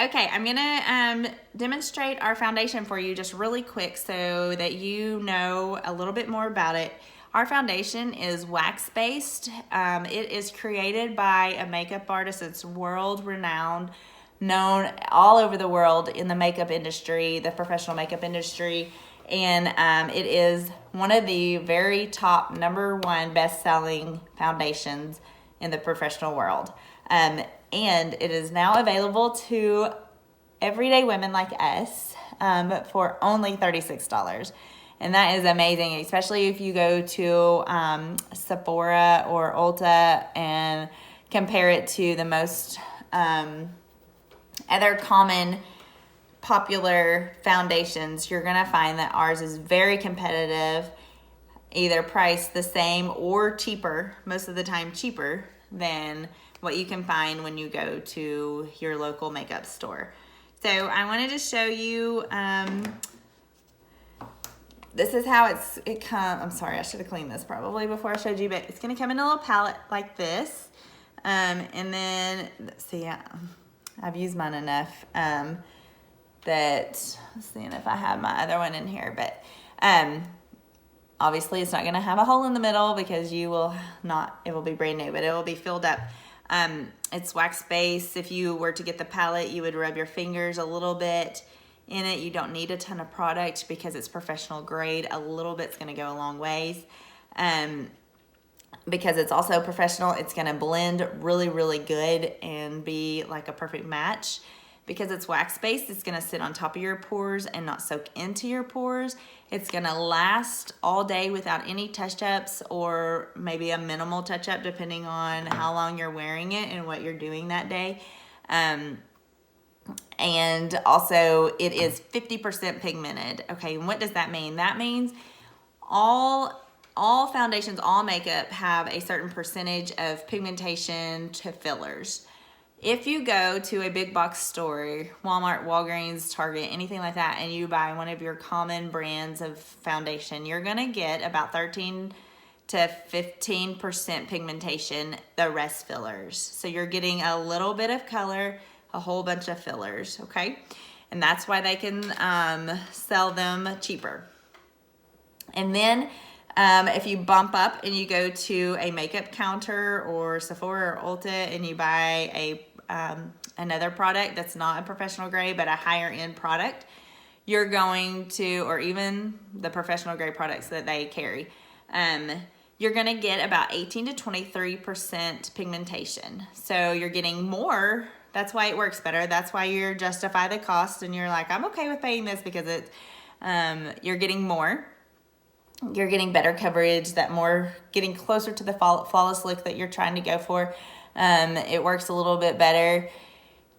Okay, I'm gonna demonstrate our foundation for you just really quick so that you know a little bit more about it. Our foundation is wax-based. It is created by a makeup artist that's world-renowned, known all over the world in the makeup industry, the professional makeup industry. And it is one of the very top #1 best-selling foundations in the professional world. And it is now available to everyday women like us for only $36. And that is amazing, especially if you go to Sephora or Ulta and compare it to the most other common popular foundations. You're gonna find that ours is very competitive, either priced the same or cheaper, most of the time cheaper than what you can find when you go to your local makeup store. So I wanted to show you, this is how it comes. I'm sorry, I should have cleaned this probably before I showed you, but it's gonna come in a little palette like this. And then, let's see, I've used mine enough that, let's see if I have my other one in here, but obviously it's not gonna have a hole in the middle because it will be brand new, but it will be filled up. It's wax based. If you were to get the palette, you would rub your fingers a little bit in it. You don't need a ton of product because it's professional grade. A little bit's gonna go a long ways. Because it's also professional, it's gonna blend really, really good and be like a perfect match. Because it's wax-based, it's gonna sit on top of your pores and not soak into your pores. It's gonna last all day without any touch-ups or maybe a minimal touch-up depending on how long you're wearing it and what you're doing that day. And also it is 50% pigmented. Okay, and what does that mean? That means all foundations, all makeup have a certain percentage of pigmentation to fillers. If you go to a big box store, Walmart, Walgreens, Target, anything like that, and you buy one of your common brands of foundation, you're gonna get about 13 to 15% pigmentation, the rest fillers. So you're getting a little bit of color, a whole bunch of fillers, okay? And that's why they can sell them cheaper. And then if you bump up and you go to a makeup counter or Sephora or Ulta and you buy another product that's not a professional grade but a higher end product, you're going to, or even the professional grade products that they carry, you're gonna get about 18 to 23% pigmentation. So you're getting more. That's why it works better. That's why you justify the cost and you're like, I'm okay with paying this because you're getting more. You're getting better coverage, getting closer to the flawless look that you're trying to go for. It works a little bit better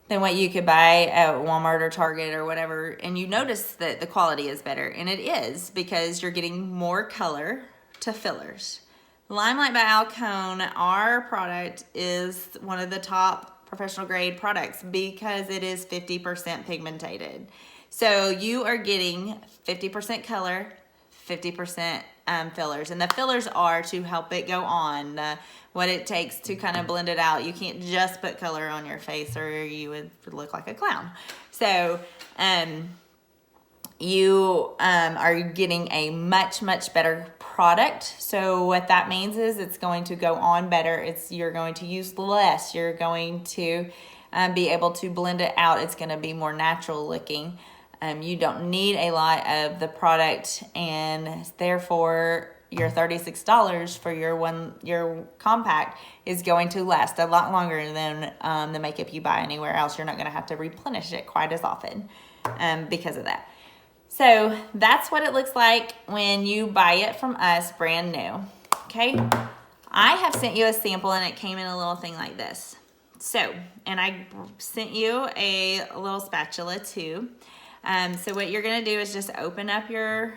than what you could buy at Walmart or Target or whatever. And you notice that the quality is better. And it is because you're getting more color to fillers. LimeLight by Alcone, our product, is one of the top professional grade products because it is 50% pigmented. So you are getting 50% color, 50% fillers, and the fillers are to help it go on, what it takes to kind of blend it out. You can't just put color on your face or you would look like a clown. So you are getting a much, much better product. So what that means is it's going to go on better. You're going to use less. You're going to be able to blend it out. It's going to be more natural looking. You don't need a lot of the product, and therefore your $36 for your compact is going to last a lot longer than the makeup you buy anywhere else. You're not going to have to replenish it quite as often because of that. So that's what it looks like when you buy it from us brand new. Okay, I have sent you a sample and it came in a little thing like this. So, and I sent you a little spatula too. So what you're gonna do is just open up your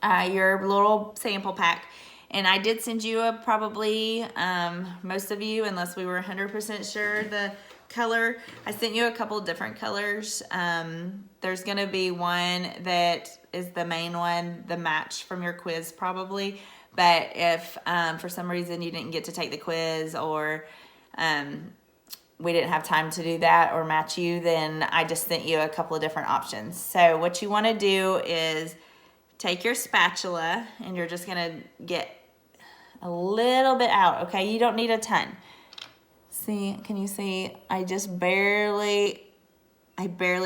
little sample pack. And I did send you probably, most of you, unless we were 100% sure, the color. I sent you a couple different colors. There's gonna be one that is the main one, the match from your quiz probably. But if for some reason you didn't get to take the quiz or we didn't have time to do that or match you, then I just sent you a couple of different options. So what you want to do is take your spatula and you're just going to get a little bit out, okay? You don't need a ton. See, can you see? I barely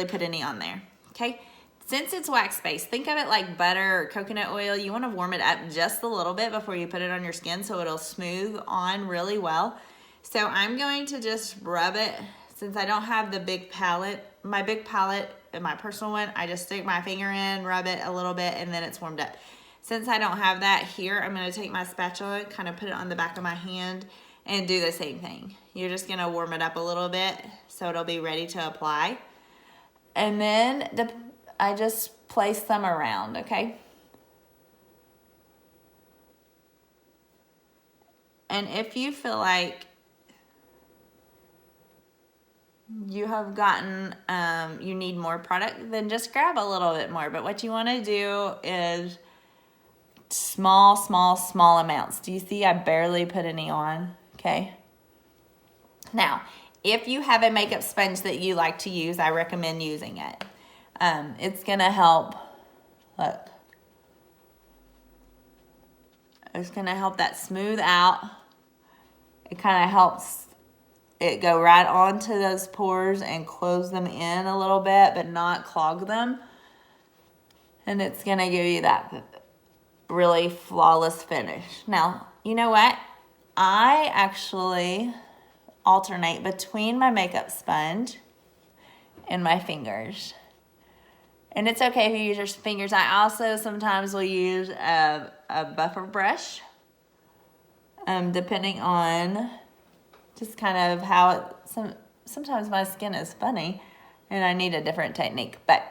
put any on there, okay? Since it's wax-based, think of it like butter or coconut oil. You want to warm it up just a little bit before you put it on your skin so it'll smooth on really well. So I'm going to just rub it. Since I don't have the big palette, my big palette and my personal one, I just stick my finger in, rub it a little bit, and then it's warmed up. Since I don't have that here, I'm going to take my spatula, kind of put it on the back of my hand, and do the same thing. You're just going to warm it up a little bit so it'll be ready to apply. And then I just place them around, okay? And if you feel like you have gotten, you need more product, then just grab a little bit more. But what you want to do is small amounts. Do you see I barely put any on? Okay. Now, if you have a makeup sponge that you like to use, I recommend using it. It's going to help, look. It's going to help that smooth out. It kind of helps it go right onto those pores and close them in a little bit, but not clog them. And it's going to give you that really flawless finish. Now, you know what? I actually alternate between my makeup sponge and my fingers. And it's okay if you use your fingers. I also sometimes will use a buffer brush, depending on just kind of how it, sometimes my skin is funny and I need a different technique, but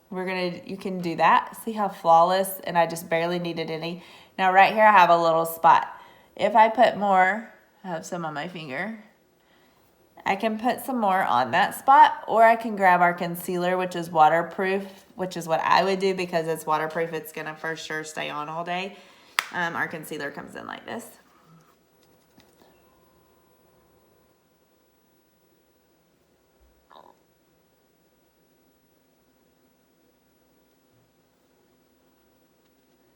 you can do that. See how flawless, and I just barely needed any. Now right here I have a little spot. If I put more, I have some on my finger, I can put some more on that spot, or I can grab our concealer, which is waterproof, which is what I would do because it's waterproof. It's gonna for sure stay on all day. Our concealer comes in like this.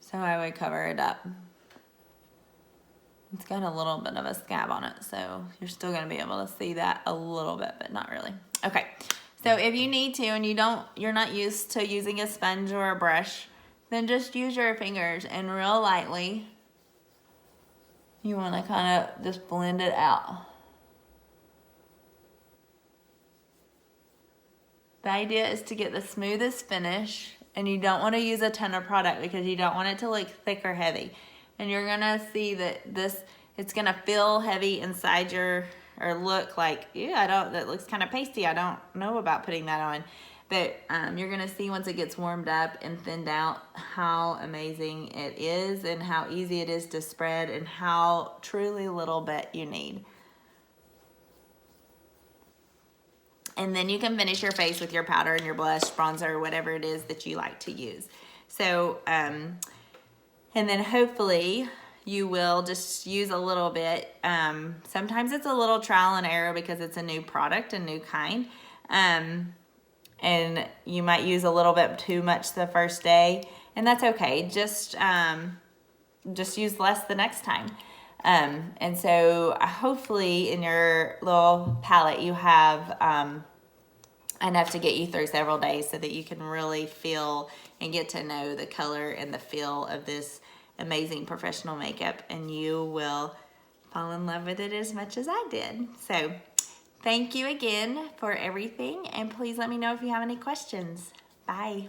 So I would cover it up. It's got a little bit of a scab on it, so you're still gonna be able to see that a little bit, but not really. Okay, so if you need to and you're not used to using a sponge or a brush, then just use your fingers and real lightly, you wanna kinda just blend it out. The idea is to get the smoothest finish, and you don't want to use a ton of product because you don't want it to look thick or heavy. And you're gonna see that it's gonna feel heavy inside or look like, that looks kind of pasty. I don't know about putting that on. But you're gonna see once it gets warmed up and thinned out how amazing it is and how easy it is to spread and how truly little bit you need. And then you can finish your face with your powder and your blush, bronzer, whatever it is that you like to use. So, and then hopefully you will just use a little bit. Sometimes it's a little trial and error because it's a new product, a new kind. And you might use a little bit too much the first day, and that's okay. Just use less the next time. And so hopefully in your little palette you have enough to get you through several days so that you can really feel and get to know the color and the feel of this amazing professional makeup, and you will fall in love with it as much as I did. So thank you again for everything, and please let me know if you have any questions. Bye.